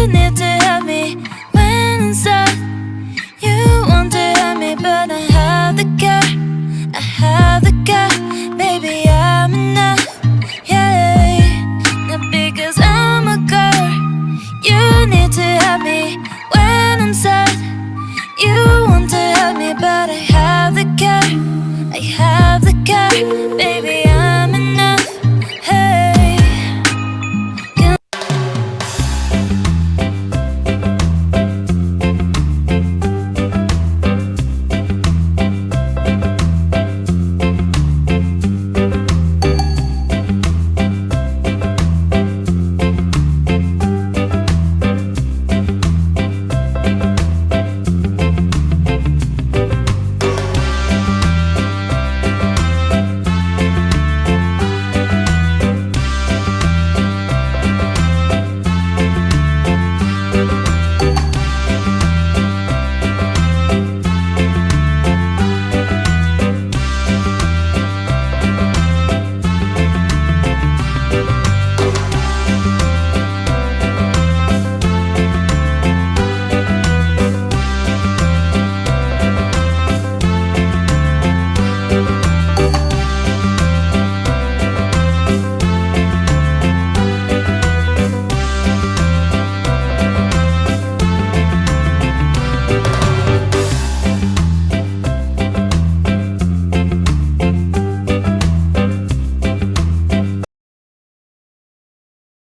need to help me when I'm sad. You want to help me, but I have the care. I have the care, baby, I'm enough, yeah. Not because I'm a girl. You need to help me when I'm sad. You want to help me, but I have the care. I have the care, baby,